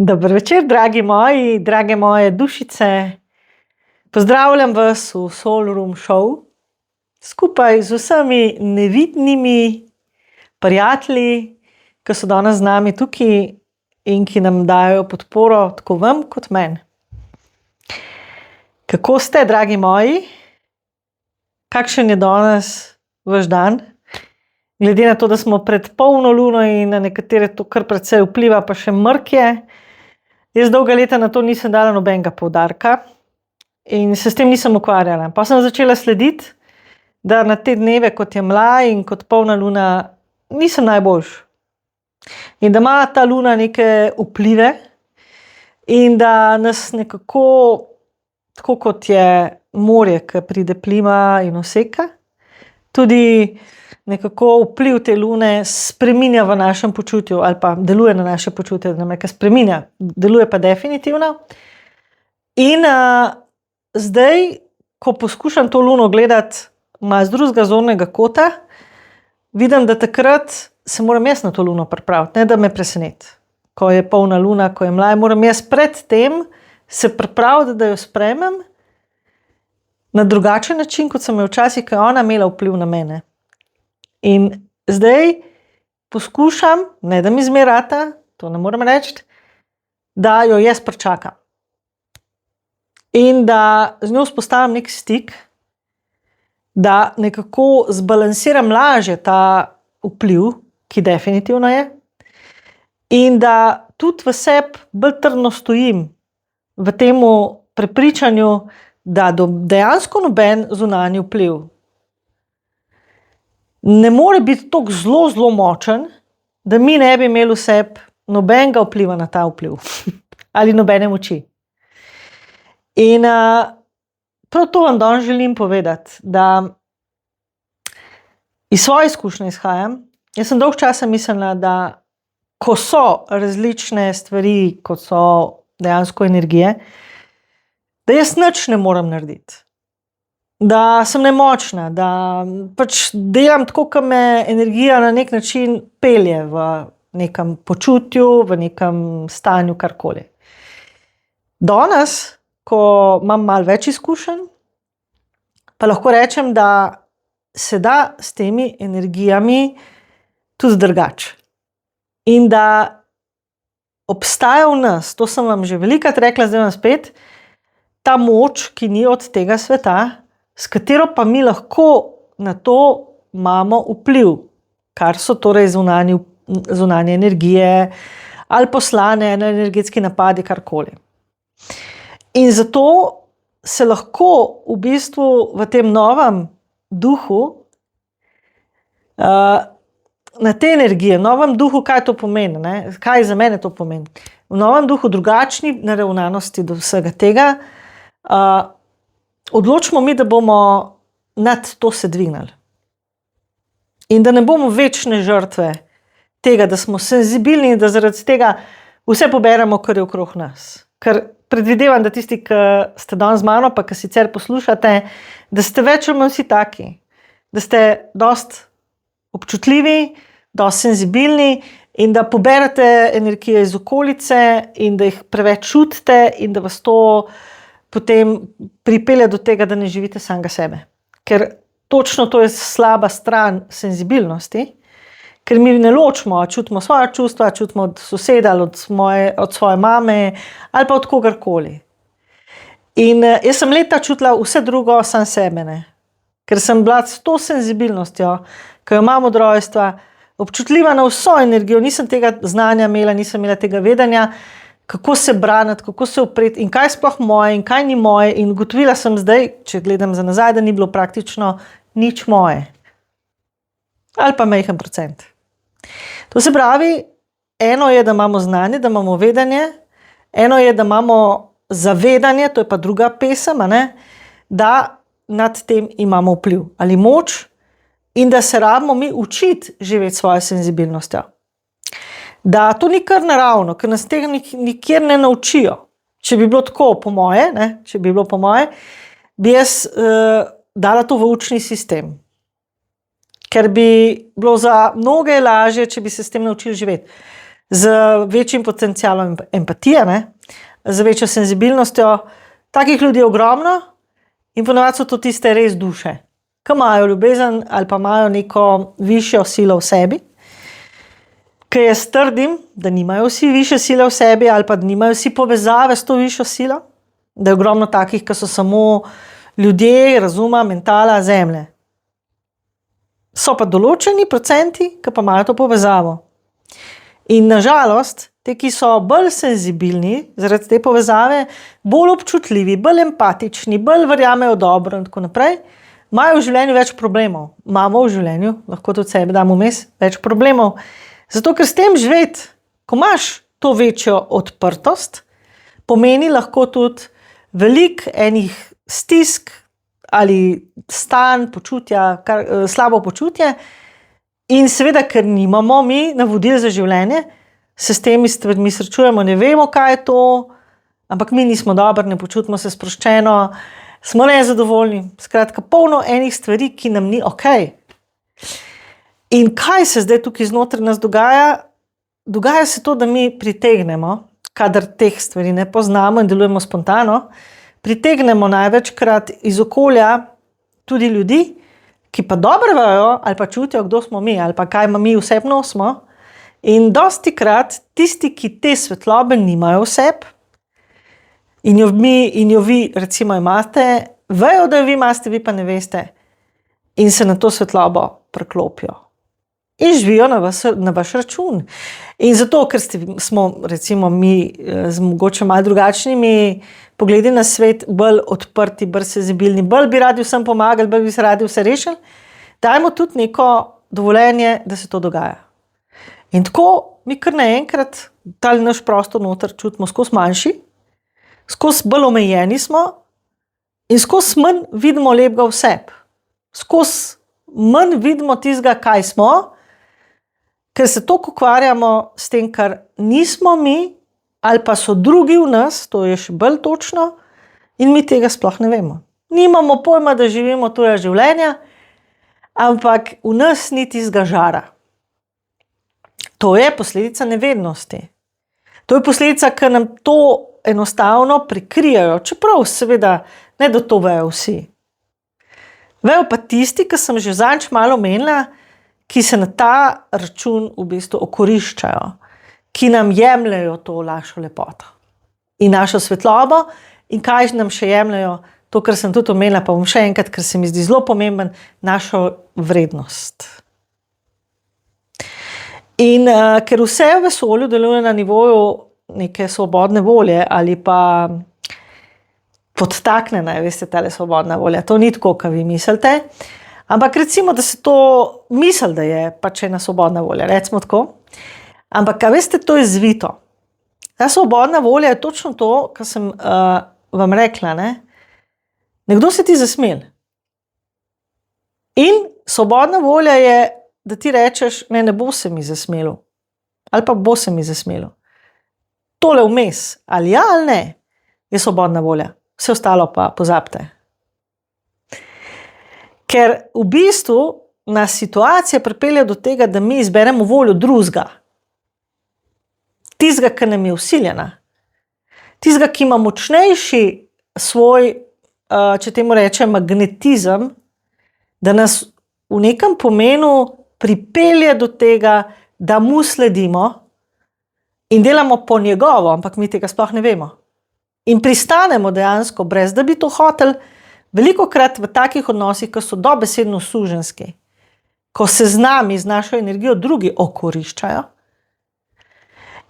Dober večer, dragi moji, drage moje dušice. Pozdravljam vas v Soul Room Show skupaj z vsemi nevidnimi prijatelji, ki so danes z nami tukaj in ki nam dajo podporo, tako vam kot meni. Kako ste, dragi moji? Kakšen je danes vaš dan? Glede na to, da smo pred polno luno in na nekatere to kar precej vpliva, pa še mrk je. Jaz dolga leta na to nisem dala nobenega poudarka in se s tem nisem ukvarjala. Pa sem začela slediti, da na te dneve, kot je mlaj in kot polna luna, nisem najboljš. In da ima ta luna neke vplive in da nas nekako, tako kot je morje, ki pride plima in oseka, tudi nekako vpliv te lune spreminja v našem počutju ali pa deluje na naše počutje, da nekaj spreminja, deluje pa definitivno. In zdaj, ko poskušam to luno gledati malo z drugega zornega kota, vidim, da takrat se moram jaz na to luno pripraviti, ne da me preseneti. Ko je polna luna, ko je mlaj, moram jaz pred tem se pripraviti, da jo sprejmem na drugačen način, kot sem jo včasih, ko je ona imela vpliv na mene. In zdaj poskušam, ne da mi zmerata, to ne morem reči, da jo jaz pričakam. In da z njo vzpostavim nek stik, da nekako zbalansiram lažje ta vpliv, ki definitivno je, in da tudi v sebi bolj trdno stojim v temu prepričanju, da dejansko noben zunanji vpliv ne more biti tako zelo, zelo močen, da mi ne bi imeli v sebi nobenega vpliva na ta vpliv ali nobene moči. In prav to vam danes želim povedati, da iz svoje izkušnje izhajam. Jaz sem dolgo časa mislila, da ko so različne stvari, kot so dejansko energije, da jaz nič ne morem narediti. Da sem nemočna, da pač delam tako, kot me energija na nek način pelje v nekem počutju, v nekem stanju, karkoli. Danes, ko imam malo več izkušenj, pa lahko rečem, da se da s temi energijami tudi drugače. In da obstaja v nas, to sem vam že velikokrat rekla, zdaj vam spet, ta moč, ki ni od tega sveta, s katero pa mi lahko na to imamo vpliv, kar so torej zunanje energije ali poslane energetski napadi, karkoli. In zato se lahko v bistvu v tem novem duhu, na te energije, v novem duhu, kaj to pomeni, ne? Kaj za mene to pomeni? V novem duhu drugačni naravnanosti do vsega tega, odločimo mi, da bomo nad to se dvignili. In da ne bomo večne žrtve tega, da smo senzibilni in da zaradi tega vse poberemo, kar je okrog nas. Ker predvidevam, da tisti, ki ste danes z mano, pa ki sicer poslušate, da ste več ali manj vsi taki. Da ste dosti občutljivi, dosti senzibilni in da poberete energije iz okolice in da jih preveč čutite in da vas to potem pripelje do tega, da ne živite samega sebe. Ker točno to je slaba stran senzibilnosti, ker mi ne ločimo, čutimo svoje čustva, čutimo od soseda ali od svoje mame ali pa od kogarkoli. In jaz sem leta čutila vse drugo, samo sebe ne. Ker sem bila s to senzibilnostjo, ki jo imam od rojstva, občutljiva na vso energijo, nisem tega znanja imela, nisem imela tega vedenja, kako se braniti, kako se upreti in kaj je sploh moje in kaj ni moje. In ugotovila sem zdaj, če gledam za nazaj, da ni bilo praktično nič moje. Ali pa majhen procent. To se pravi, eno je, da imamo znanje, da imamo vedenje, eno je, da imamo zavedanje, to je pa druga pesem, da nad tem imamo vpliv ali moč in da se rabimo mi učiti živeti svojo senzibilnostjo. Da to ni kar naravno, ker nas tega nikjer ne naučijo. Če bi bilo tako po moje, bi jaz dala to v učni sistem. Ker bi bilo za mnoge lažje, če bi se s tem naučili živeti. z večjim potencialom empatije, ne? Z večjo senzibilnostjo. Takih ljudi je ogromno in ponovadi so to tiste res duše, ki imajo ljubezen ali pa imajo neko višjo silo v sebi. Ker jaz trdim, da nimajo vsi višje sile v sebi ali pa da nimajo vsi povezave s to višjo silo, da je ogromno takih, ki so samo ljudje, razuma, mentala, zemlje. So pa določeni procenti, ki pa imajo to povezavo. In nažalost, te, ki so bolj senzibilni zaradi te povezave, bolj občutljivi, bolj empatični, bolj verjamejo dobro in tako naprej, imajo v življenju več problemov. Imamo v življenju, lahko tudi sebe damo vmes, več problemov. Zato, ker s tem živeti, ko imaš to večjo odprtost, pomeni lahko tudi veliko enih stisk ali stanj, počutja, slabo počutje. In seveda, ker nimamo mi navodil za življenje, se s temi stvarmi srečujemo, ne vemo, kaj je to, ampak mi nismo dobri, ne počutimo se sproščeno, smo nezadovoljni. Skratka, polno enih stvari, ki nam ni ok. In kaj se zdaj tukaj znotraj nas dogaja? Dogaja se to, da mi pritegnemo, kadar teh stvari ne poznamo in delujemo spontano, pritegnemo največkrat iz okolja tudi ljudi, ki pa dobro vejo ali pa čutijo, kdo smo mi ali pa kaj mi osebno smo. In dostikrat tisti, ki te svetlobe nimajo oseb in jo vi recimo imate, vejo, da jo vi imate, vi pa ne veste in se na to svetlobo preklopijo. In živijo na vaš račun. In zato, ker smo recimo mi z mogoče malo drugačnimi pogledi na svet, bolj odprti, bolj senzibilni, bolj bi radi vsem pomagali, bolj bi se radi vse rešili, dajmo tudi neko dovoljenje, da se to dogaja. In tako mi kar naenkrat ta naš prostor noter čutimo skozi manjši, skozi bolj omejeni smo in skozi manj vidimo lepega v sebi. Skozi manj vidimo tistega, kaj smo, ker se toliko ukvarjamo s tem, kar nismo mi, ali pa so drugi v nas, to je še bolj točno, in mi tega sploh ne vemo. Nimamo pojma, da živimo tuja življenja, ampak v nas ni tistega žara. To je posledica nevednosti. To je posledica, ker nam to enostavno prikrijajo, čeprav seveda ne da to vejo vsi. Vejo pa tisti, ki sem že zadnjič malo omenila, ki se na ta račun v bistvu okoriščajo, ki nam jemljajo to našo lepoto in našo svetlobo in kaj nam še jemljajo, to, kar sem tudi omenila, pa bom še enkrat, ker se mi zdi zelo pomemben, našo vrednost. In ker vse v vesolju deluje na nivoju neke svobodne volje ali pa podtaknjena, veste, tale svobodna volja, to ni tako, kot vi mislite, ampak recimo, da se to misli, da je pač ena svobodna volja, recimo tako. Ampak, veste, to je zvito. Ta svobodna volja je točno to, kar sem vam rekla, ne? Nekdo se ti zasmeli. In svobodna volja je, da ti rečeš, ne bo se mi zasmelo. Ali pa bo se mi zasmelo. Tole vmes, ali ja ali ne, je svobodna volja. Vse ostalo pa pozabite. Ker v bistvu nas situacija pripelje do tega, da mi izberemo voljo drugega. Tistega, ki nam je vsiljena. Tistega, ki ima močnejši svoj, če temu rečem, magnetizem, da nas v nekem pomenu pripelje do tega, da mu sledimo in delamo po njegovo, ampak mi tega sploh ne vemo. In pristanemo dejansko, brez da bi to hoteli, velikokrat v takih odnosih, ki so dobesedno suženjski, ko se z nami, z našo energijo drugi okoriščajo.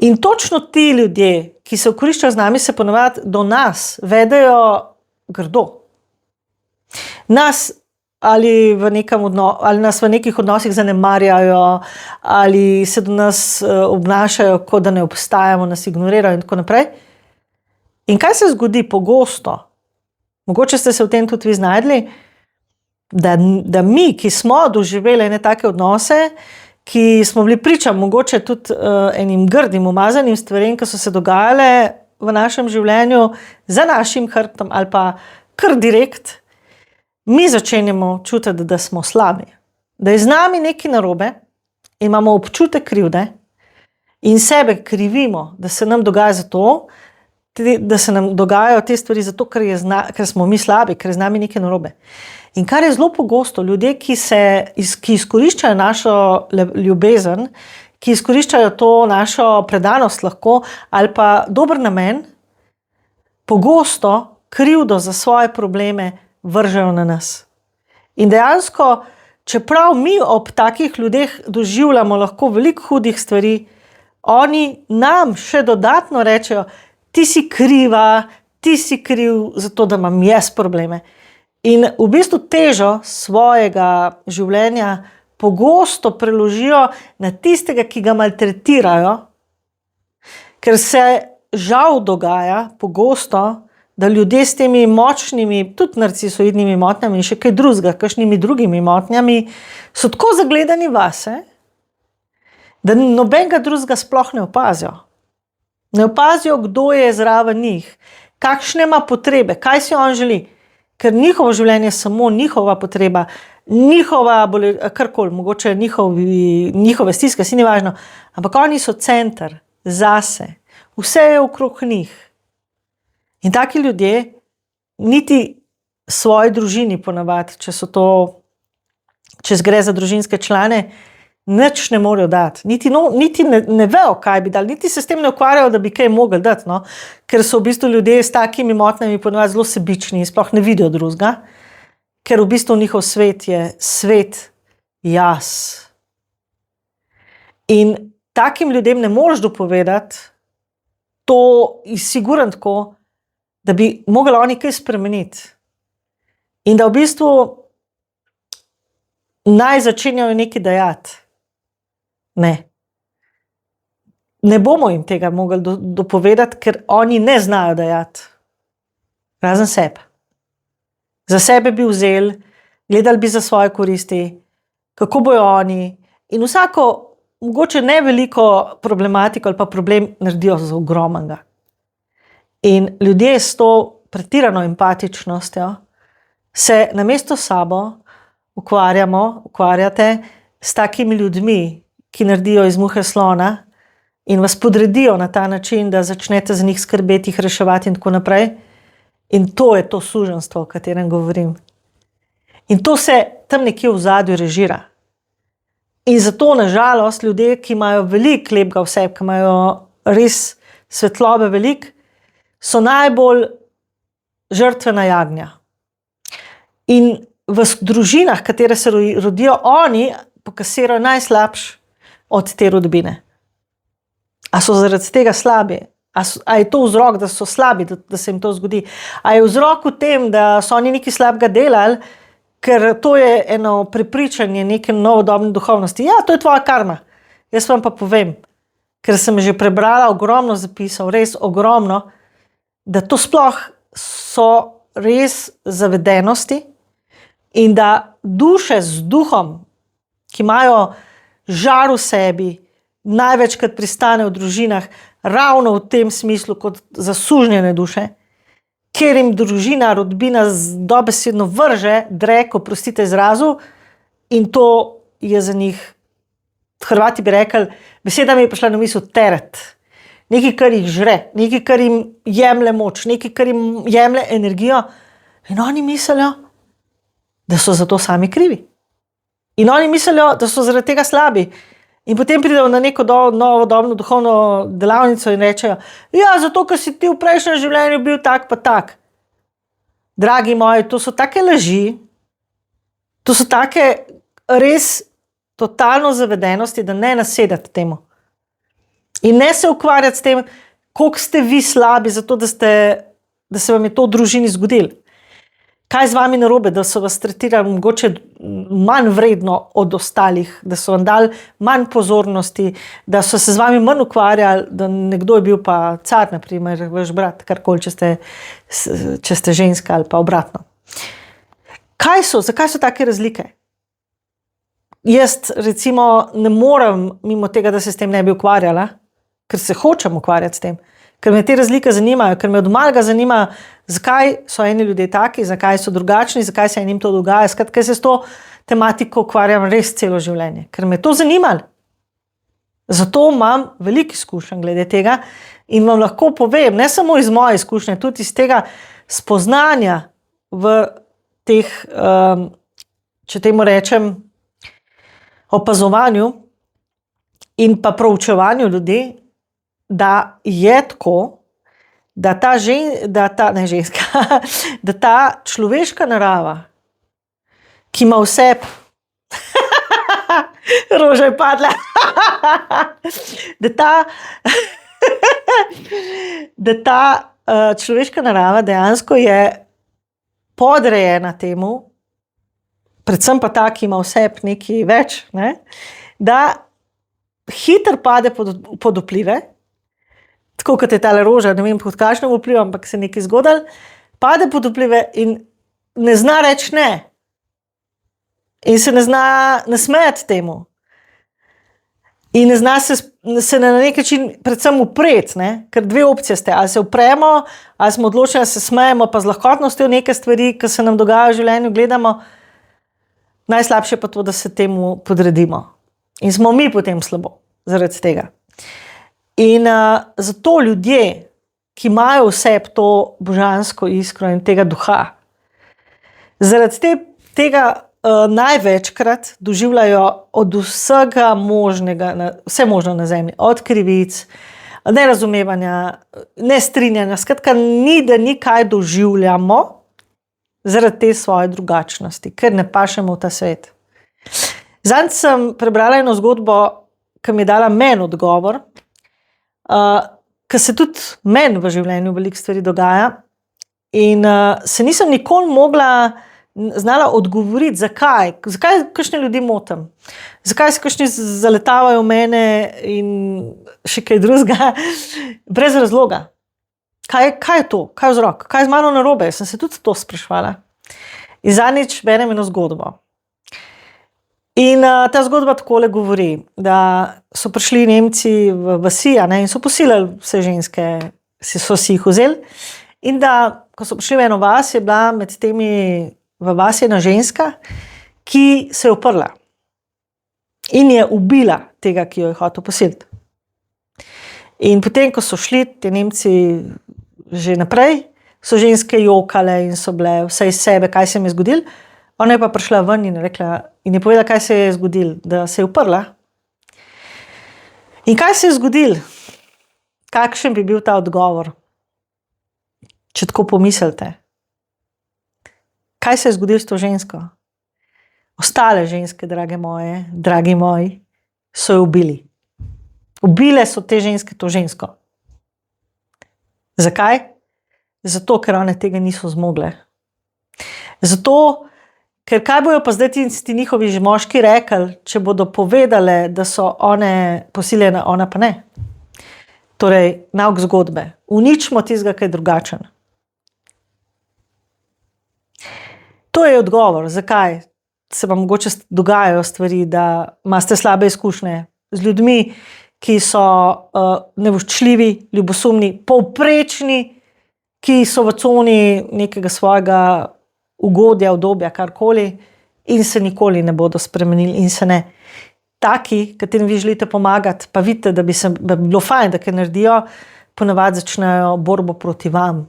In točno ti ljudje, ki se okoriščajo z nami, se ponovadi do nas vedejo grdo. Nas ali nas v nekih odnosih zanemarjajo, ali se do nas obnašajo, kot da ne obstajamo, nas ignorirajo in tako naprej. In kaj se zgodi pogosto? Mogoče ste se v tem tudi vi znajdli, da mi, ki smo doživeli ene take odnose, ki smo bili priča mogoče tudi enim grdim, umazanim stvarem, ki so se dogajale v našem življenju za našim hrbtom ali pa kar direkt, mi začenjamo čutiti, da smo slabi. Da je z nami nekaj narobe, imamo občutek krivde In sebe krivimo, da se nam dogaja zato, da se nam dogajajo te stvari zato, ker smo mi slabi, ker je z nami nekaj narobe. In kar je zelo pogosto, ljudje, ki izkoriščajo našo ljubezen, ki izkoriščajo to našo predanost lahko, ali pa dober namen, pogosto krivdo za svoje probleme vržejo na nas. In dejansko, čeprav mi ob takih ljudeh doživljamo lahko veliko hudih stvari, oni nam še dodatno rečejo, ti si kriva, ti si kriv za to, da imam jaz probleme. In v bistvu težo svojega življenja pogosto preložijo na tistega, ki ga maltretirajo, ker se žal dogaja pogosto, da ljudje s temi močnimi, tudi narcisoidnimi motnjami in še kaj drugega, kakšnimi drugimi motnjami, so tako zagledani vase, da nobenega drugega sploh ne opazijo. Ne opazijo, kdo je zraven njih, kakšne ima potrebe, kaj si on želi, ker njihovo življenje je samo njihova potreba, njihova, karkoli, mogoče njihove stiske, si ni važno, ampak oni so center zase, vse je okrog njih. In taki ljudje niti svoji družini ponavadi, če gre za družinske člane, nič ne morejo dati. Niti ne vejo, kaj bi dali, niti se s tem ne ukvarjajo, da bi kaj mogli dati, no? Ker so v bistvu ljudje s takimi motnjami ponavadi zelo sebični in sploh ne vidijo drugega, ker v bistvu njihov svet je svet jaz. In takim ljudem ne moreš dopovedati, to je sigurno tako, da bi mogli oni kaj spremeniti. In da v bistvu naj začenjajo nekaj dajati. Ne bomo jim tega mogli dopovedati, ker oni ne znajo dajati. Razen sebe. Za sebe bi vzeli, gledali bi za svoje koristi, kako bojo oni. In vsako, mogoče ne veliko problematiko ali pa problem naredijo za ogromnega. In ljudje s to pretirano empatičnostjo se namesto sabo ukvarjate s takimi ljudmi, ki naredijo iz muhe slona in vas podredijo na ta način, da začnete za njih skrbeti, jih reševati in tako naprej. In to je to suženjstvo, o katerem govorim. In to se tam nekje v zadju režira. In zato, na žalost, ljudje, ki imajo veliko lepega v sebi, ki imajo res svetlobe veliko, so najbolj žrtvena jagnja. In v družinah, katere se rodijo, oni pokasirajo najslabše od te rodbine. A so zaradi tega slabi? A je to vzrok, da so slabi, da se jim to zgodi? A je vzrok v tem, da so oni nekaj slabega delali, ker to je eno prepričanje neke novodobne duhovnosti? Ja, to je tvoja karma. Jaz vam pa povem, ker sem že prebrala ogromno zapisov, res ogromno, da to sploh so res zavedenosti in da duše z duhom, ki imajo žar v sebi, največkrat pristane v družinah ravno v tem smislu kot zasužnjene duše, ker jim družina, rodbina dobesedno vrže drek, oprostite izrazu, in to je za njih, Hrvati bi rekli, beseda mi je prišla na misel teret. Nekaj, kar jih žre, nekaj, kar jim jemlje moč, nekaj, kar jim jemlje energijo. In oni mislijo, da so za to sami krivi. In oni mislijo, da so zaradi tega slabi. In potem pridejo na neko novodobno duhovno delavnico in rečejo, ja, zato, ker si ti v prejšnjem življenju bil tak pa tak. Dragi moji, to so take laži, to so take res totalno zavedenosti, da ne nasedate temu. In ne se ukvarjati s tem, koliko ste vi slabi, zato da se vam je to v družini zgodilo. Kaj z vami narobe, da so vas tretirali mogoče manj vredno od ostalih, da so vam dali manj pozornosti, da so se z vami manj ukvarjali, da nekdo je bil pa car, naprimer, vaš brat, karkoli, če ste ženska ali pa obratno. Zakaj so take razlike? Jaz recimo ne morem mimo tega, da se s tem ne bi ukvarjala, ker se hočem ukvarjati s tem, ker me te razlike zanimajo, ker me od malega zanima, zakaj so eni ljudje taki, zakaj so drugačni, zakaj se enim to dogaja, skratka se s to tematiko ukvarjam res celo življenje, ker me to zanimalo. Zato imam veliko izkušenj glede tega in vam lahko povem, ne samo iz moje izkušnje, tudi iz tega spoznanja v teh, če temu rečem, opazovanju in pa proučevanju ljudi, da je tako, da ta človeška narava, ki ima vse, roža je padla, da ta človeška narava dejansko je podrejena temu, predvsem pa ta, ki ima vse nekaj več, ne, da hitro pade pod vplive, tako kot je tale roža, ne vem pod kakšnim vplivom, ampak se nekaj zgodilo, pade pod vplive in ne zna reči ne. In se ne zna nasmejati temu. In ne zna se na nek način predvsem upreti, ne? Ker dve opcije ste, ali se upremo, ali smo odločeni, da se smejemo, pa z lahkotnostjo neke stvari, ki se nam dogajajo v življenju, gledamo. Najslabše pa to, da se temu podredimo. In smo mi potem slabo zaradi tega. In zato ljudje, ki imajo vse to božansko iskro in tega duha, zaradi tega največkrat doživljajo od vsega možnega, vse možno na zemlji, od krivic, nerazumevanja, nestrinjanja, skratka ni, da ni kaj doživljamo zaradi te svoje drugačnosti, ker ne pašemo v ta svet. Zadnjič sem prebrala eno zgodbo, ki mi je dala meni odgovor, ker se tudi meni v življenju veliko stvari dogaja in se nisem nikoli znala odgovoriti, zakaj kakšne ljudi motim, zakaj se kakšni zaletavajo v mene in še kaj drugega, brez razloga. Kaj je to? Kaj je vzrok? Kaj je z mano narobe? Sem se tudi to spraševala. In zadnjič berem eno zgodbo. In ta zgodba takole govori, da so prišli Nemci v vasi, in so posilili vse ženske, so si jih vzeli. In da, ko so prišli v eno vas, je bila med temi v vasi ena ženska, ki se je uprla. In je ubila tega, ki jo je hotel posiliti. In potem, ko so šli ti Nemci že naprej, so ženske jokale in so bile vse iz sebe, kaj se jim je zgodilo. Ona je pa prišla ven in je povedala, kaj se je zgodilo, da se je uprla. In kaj se je zgodilo? Kakšen bi bil ta odgovor? Če tako pomislite. Kaj se je zgodilo s to žensko? Ostale ženske, dragi moji, so jo ubili. Ubile so te ženske to žensko. Zakaj? Zato, ker one tega niso zmogle. Zato, ker kaj bojo pa zdaj ti njihovi moški rekli, če bodo povedale, da so one posiljene, ona pa ne. Torej, nauk zgodbe. Uničimo tistega, kaj je drugačen. To je odgovor, zakaj se vam mogoče dogajajo stvari, da imate slabe izkušnje z ljudmi, ki so nevoščljivi, ljubosumni, povprečni, ki so v coni nekega svojega ugodja, udobja, karkoli in se nikoli ne bodo spremenili in se ne. Taki, katerim vi želite pomagati, pa vidite, da bi bilo fajn, da kaj naredijo, ponavadi začnejo borbo proti vam,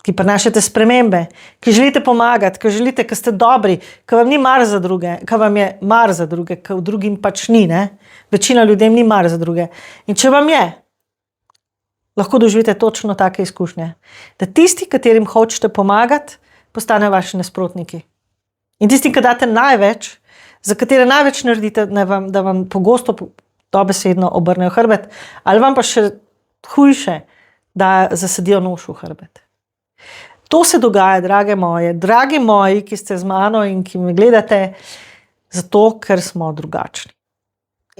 ki prinašate spremembe, ki želite pomagati, ki želite, ki ste dobri, ki vam ni mar za druge, ki vam je mar za druge, ki v drugim pač ni, ne? Večina ljudem ni mar za druge. In če vam je, lahko doživite točno take izkušnje, da tisti, katerim hočete pomagati, postanejo vaši nasprotniki. In tisti, ki date največ, za katere največ naredite, da vam pogosto dobesedno obrnejo hrbet, ali vam pa še hujše, da zasedijo nož v hrbet. To se dogaja, dragi moji, ki ste z mano in ki me gledate, zato, ker smo drugačni.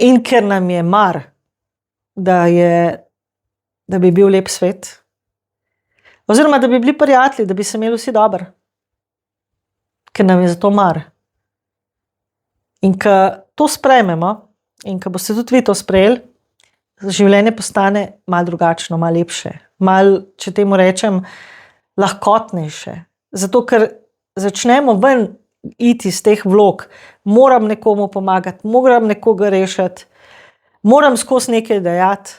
In ker nam je mar, da bi bil lep svet, oziroma da bi bili prijatelji, da bi se imeli vsi dobro, ker nam je zato mar. In ko to sprejmemo, in ko boste tudi vi to sprejeli, življenje postane malo drugačno, malo lepše, malo, če temu rečem, lahkotnejše. Zato, ker začnemo ven iti iz teh vlog, moram nekomu pomagati, moram nekoga rešiti, moram skozi nekaj dajati.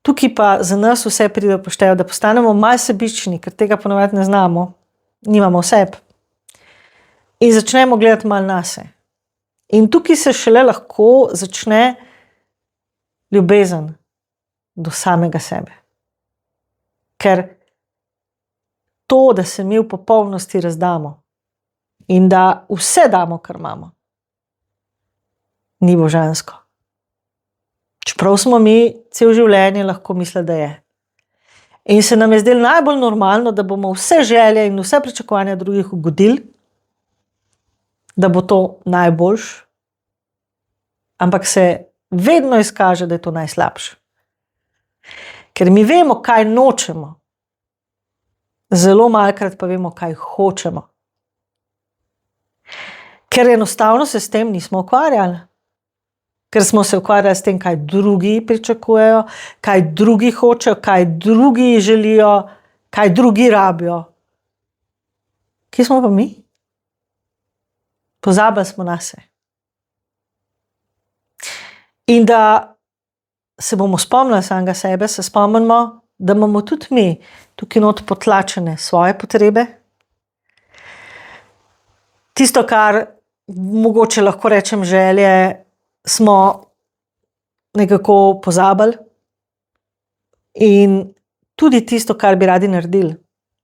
Tukaj pa za nas vse pride poštejo, da postanemo malo sebični, ker tega ponovadi ne znamo, nimamo vseb. In začnemo gledati malo nase. In tukaj se šele lahko začne ljubezen do samega sebe. Ker to, da se mi v popolnosti razdamo in da vse damo, kar imamo, ni božansko. Čeprav smo mi cel življenje lahko mislili, da je. In se nam je zdelo najbolj normalno, da bomo vse želje in vse pričakovanja drugih ugodili, da bo to najboljš, ampak se vedno izkaže, da je to najslabše. Ker mi vemo, kaj nočemo, zelo malokrat pa vemo, kaj hočemo. Ker enostavno se s tem nismo ukvarjali. Ker smo se ukvarjali s tem, kaj drugi pričakujejo, kaj drugi hočejo, kaj drugi želijo, kaj drugi rabijo. Kje smo pa mi? Pozabili smo nase. In da se bomo spomnili samega sebe, se spomnimo, da imamo tudi mi tukaj not potlačene svoje potrebe. Tisto, kar mogoče lahko rečem želje, smo nekako pozabili. In tudi tisto, kar bi radi naredili,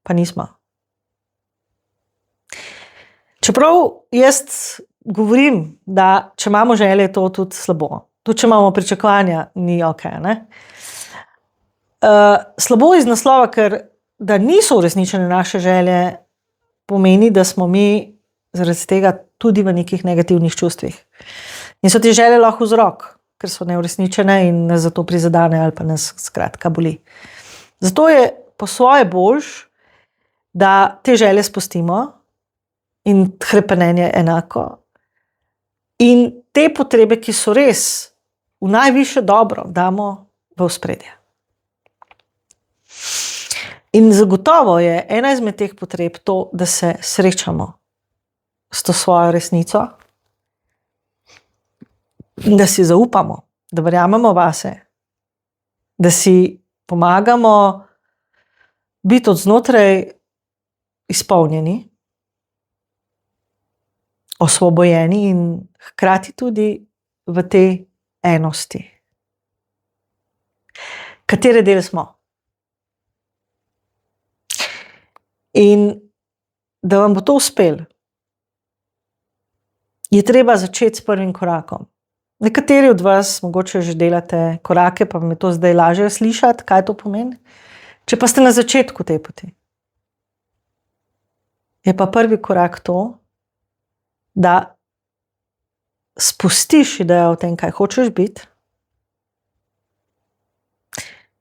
pa nismo. Čeprav jaz govorim, da če imamo želje, je to tudi slabo. Tudi če imamo pričakovanja, ni ok. Slabo iz naslova, ker da niso uresničene naše želje, pomeni, da smo mi zaradi tega tudi v nekih negativnih čustvih. In so te želje lahko vzrok, ker so neuresničene in nas zato prizadane ali pa nas skratka boli. Zato je po svoje boljš, da te želje spustimo in hrepenenje enako. In te potrebe, ki so res v najvišje dobro, damo v ospredje. In zagotovo je ena izmed teh potreb to, da se srečamo s to svojo resnico, da si zaupamo, da verjamemo vase, da si pomagamo biti od znotraj izpolnjeni, osvobojeni in hkrati tudi v tej enosti. Katere del smo? In da vam bo to uspelo, je treba začeti s prvim korakom. Nekateri od vas mogoče že delate korake, pa vam je to zdaj lažje slišati, kaj to pomeni. Če pa ste na začetku te poti, je pa prvi korak to, da spustiš idejo o tem, kaj hočeš biti,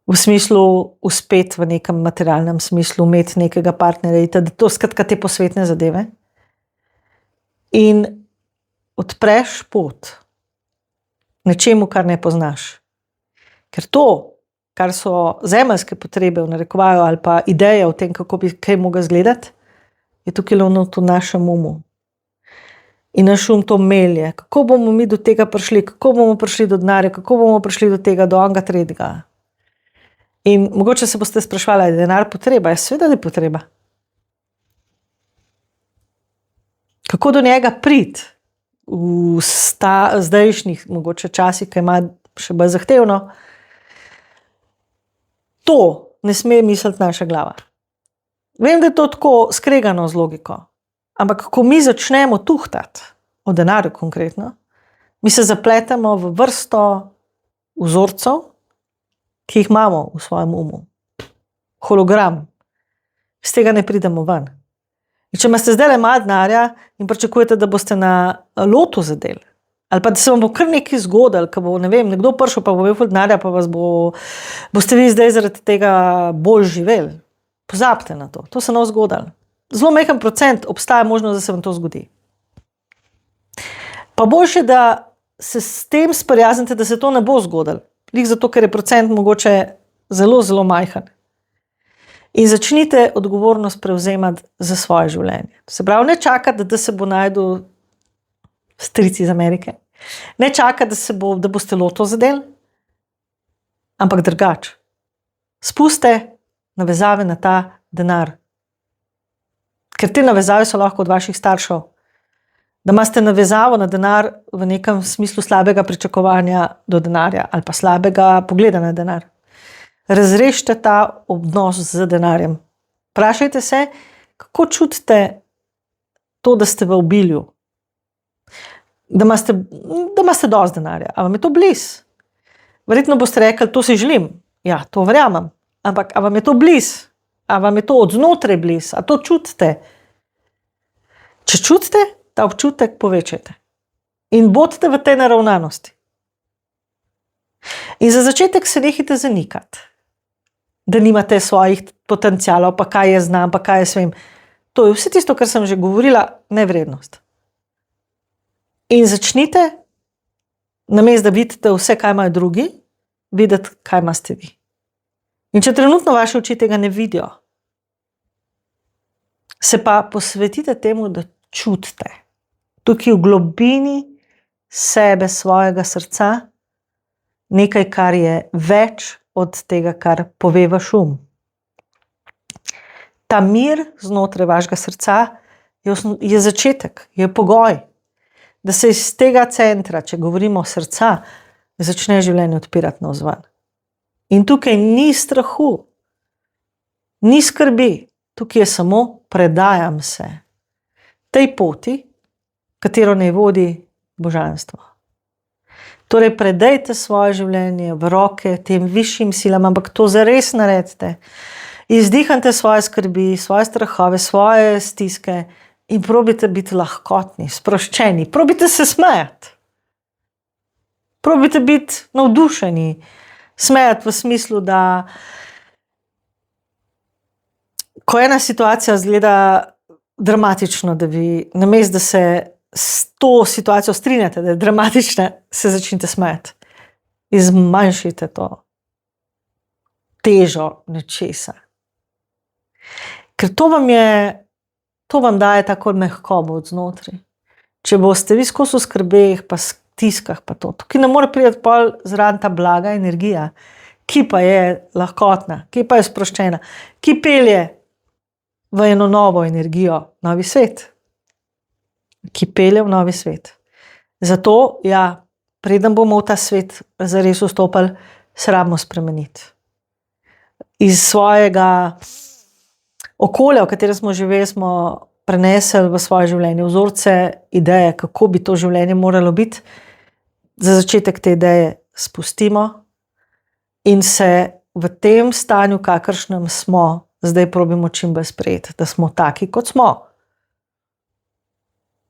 v smislu uspeti v nekem materialnem smislu, imeti nekega partnerja, da to skratka te posvetne zadeve, in odpreš pot nečemu, kar ne poznaš. Ker to, kar so zemeljske potrebe v narekovaju ali pa ideje o tem, kako bi kaj mogel izgledati, je tukaj v našem umu. In naš um to melje, kako bomo mi do tega prišli, kako bomo prišli do denarja, kako bomo prišli do tega, do onega tretjega. In mogoče se boste sprašvali, ali je denar potreba? Ja, seveda je potreba. Kako do njega priti v zdajšnjih mogoče časih, ki ima še bolj zahtevno, to ne sme misliti naša glava. Vem, da je to tako skregano z logiko, ampak ko mi začnemo tuhtati o denarju konkretno, mi se zapletemo v vrsto vzorcev, ki jih imamo v svojem umu. Hologram. Z tega ne pridemo ven. In če imate zdaj malo denarja in pričakujete, da boste na lotu zadeli, ali pa da se vam bo kar nekaj zgodilo, ko bo, ne vem, nekdo prišel, pa bo imel ful denarja, pa boste vi zdaj zaradi tega bolj živeli. Pozabite na to. To se ne bo zgodilo. Zelo majhen procent obstaja možnost, da se vam to zgodi. Pa boljše, da se s tem sprijaznite, da se to ne bo zgodilo. Lik zato, ker je procent mogoče zelo, zelo majhen. In začnite odgovornost prevzemati za svoje življenje. Se pravi, ne čakati, da se bo našel stric iz Amerike, Ne čaka, da boste loto zadeli, ampak drugače. Spustite navezave na ta denar. Ker te navezave so lahko od vaših staršev. Da imate navezavo na denar v nekem smislu slabega pričakovanja do denarja ali pa slabega pogleda na denar. Razrešite ta odnos z denarjem. Vprašajte se, kako čutite to, da ste v obilju. Da imate dosti denarja. A vam je to blizu? Verjetno boste rekli, to si želim. Ja, to verjamem. Ampak a vam je to blizu? A vam je to od znotraj blizu? A to čutite? Če čutite, ta občutek povečajte. In bodite v tej naravnanosti. In za začetek se nehajte zanikati. Da nimate svojih potencialov, pa kaj je znam, pa kaj je svem. To je vse tisto, kar sem že govorila, nevrednost. In začnite, namesto da vidite vse, kaj imajo drugi, videti, kaj imate vi. In če trenutno vaše oči tega ne vidijo, se pa posvetite temu, da čutite. Tukaj v globini sebe, svojega srca, nekaj, kar je več od tega, kar pove vaš Ta mir znotraj vašega srca je začetek, je pogoj, da se iz tega centra, če govorimo o srca, začne življenje odpirati navzven. In tukaj ni strahu, ni skrbi, tukaj je samo predajam se tej poti, katero naj vodi božanstvo. Torej, predajte svoje življenje v roke tem višjim silam, ampak to zares naredite. Izdihajte svoje skrbi, svoje strahove, svoje stiske in probite biti lahkotni, sproščeni. Probite se smejati. Probite biti navdušeni. Smejati v smislu, da ko ena situacija izgleda dramatično, da vi namesto, da se s to situacijo strinjate, da je dramatična, se začnite smejati. In zmanjšite to težo nečesa. Ker to vam daje tako mehkobo od znotraj. Če boste vi skozi v skrbeh, pa stiskah, pa to. Tukaj ne more priti pol zraven ta blaga energija, ki pa je lahkotna, ki pa je sproščena, ki pelje v eno novo energijo, novi svet. Ki pelje v novi svet. Zato, ja, preden bomo v ta svet zares vstopili, se rabimo spremeniti. Iz svojega okolja, v katerem smo živeli, smo prenesli v svoje življenje vzorce, ideje, kako bi to življenje moralo biti. Za začetek te ideje spustimo in se v tem stanju, kakršnem smo, zdaj probimo čim bolj sprejeti, da smo taki, kot smo.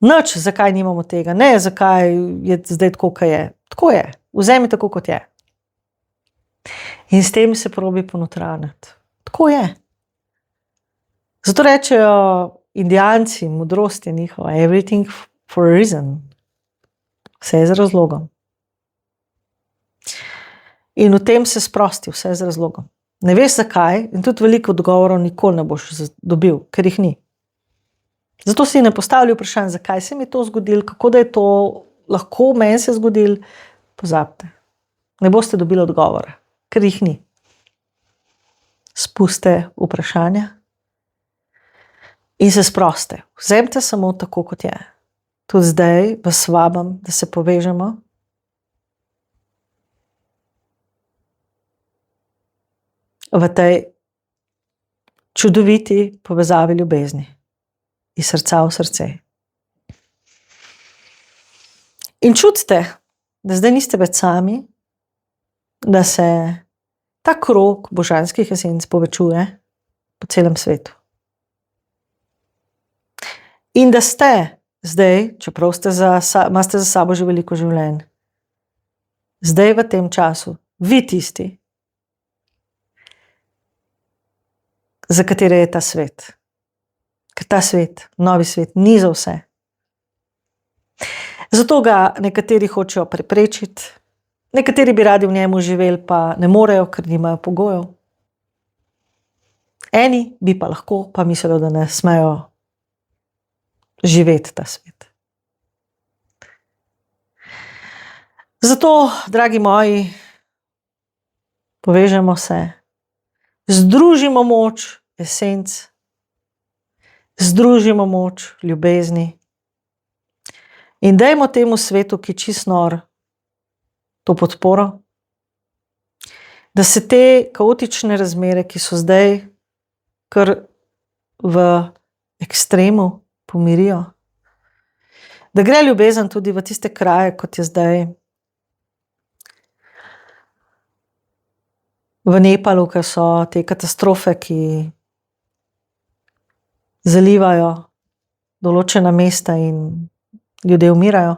Nič, zakaj nimamo tega, ne, zakaj je zdaj tako, kot je. Tako je, vzemi tako, kot je. In s tem se probi ponotraniti. Tako je. Zato rečejo Indijanci, modrost je njihova, everything for a reason. Vse je z razlogom. In v tem se sprosti, vse je z razlogom. Ne veš zakaj in tudi veliko odgovorov nikoli ne boš dobil, ker jih ni. Zato si ne postavljajo vprašanje, zakaj se mi je to zgodilo, kako da je to lahko meni se zgodilo. Pozabite. Ne boste dobili odgovora, ker jih ni. Spustite vprašanja in se sproste. Vzemite samo tako, kot je. Tudi zdaj vas vabim, da se povežemo. V tej čudoviti povezavi ljubezni. Iz srca v srce. In čutite, da zdaj niste več sami, da se ta krog božanskih esenc povečuje po celem svetu. In da ste zdaj, čeprav imate za sabo že veliko življenj, zdaj v tem času, vi tisti, za katere je ta svet. Ker ta svet, novi svet, ni za vse. Zato ga nekateri hočejo preprečiti, nekateri bi radi v njemu živeli, pa ne morejo, ker nimajo pogojev. Eni bi pa lahko, pa mislijo, da ne smejo živeti ta svet. Zato, dragi moji, povežemo se, združimo moč esenc, združimo moč ljubezni in dajmo temu svetu, ki čist nor, to podporo, da se te kaotične razmere, ki so zdaj kar v ekstremu, pomirijo. Da gre ljubezen tudi v tiste kraje, kot je zdaj v Nepalu, ker so te katastrofe, ki zalivajo določena mesta in ljudje umirajo.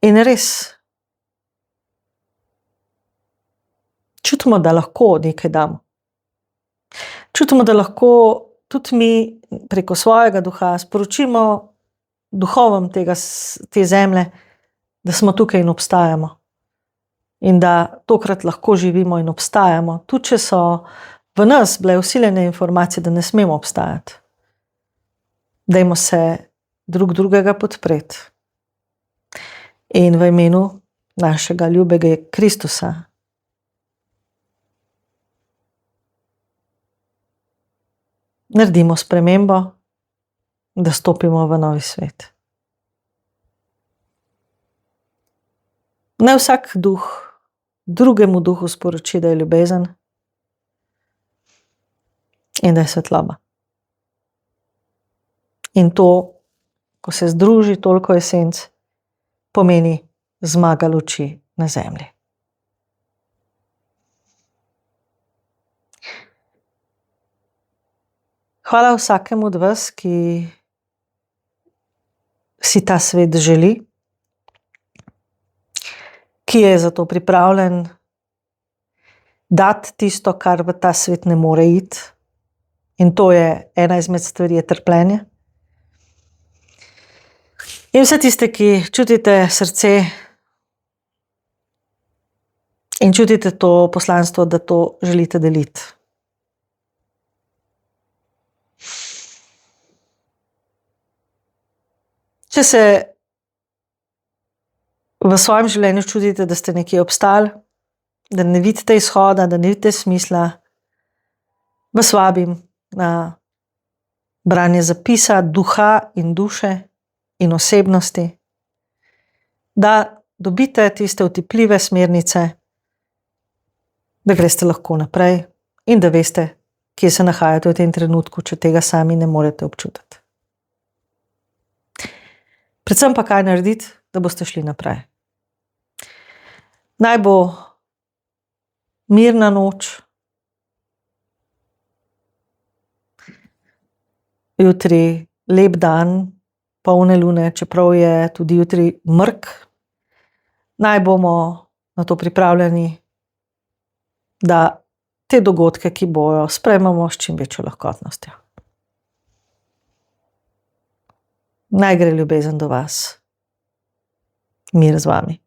In res čutimo, da lahko nekaj damo. Čutimo, da lahko tudi mi preko svojega duha sporočimo duhovom te zemlje, da smo tukaj in obstajamo. In da tokrat lahko živimo in obstajamo, tudi če so v nas bile vsiljene informacije, da ne smemo obstajati. Dajmo se drug drugega podpreti. In v imenu našega ljubega Kristusa naredimo spremembo, da stopimo v novi svet. Naj vsak duh drugemu duhu sporoči, da je ljubezen in da je svetloba. In to, ko se združi toliko esenc, pomeni zmaga luči na zemlji. Hvala vsakemu od vas, ki si ta svet želi, ki je za to pripravljen dati tisto, kar v ta svet ne more iti. In to je ena izmed stvari, je trpljenje. In vse tiste, ki čutite srce in čutite to poslanstvo, da to želite deliti. Če se v svojem življenju čutite, da ste nekje obstali, da ne vidite izhoda, da ne vidite smisla, vas vabim na branje zapisa duha in duše in osebnosti, da dobite tiste otipljive smernice, da greste lahko naprej in da veste, kje se nahajate v tem trenutku, če tega sami ne morete občutiti. Predvsem pa kaj narediti, da boste šli naprej. Naj bo mirna noč, jutri lep dan, polne lune, čeprav je tudi jutri mrk. Naj bomo na to pripravljeni, da te dogodke, ki bojo, sprejmemo s čim večjo lahkotnostjo. Naj gre ljubezen do vas. Mir z vami.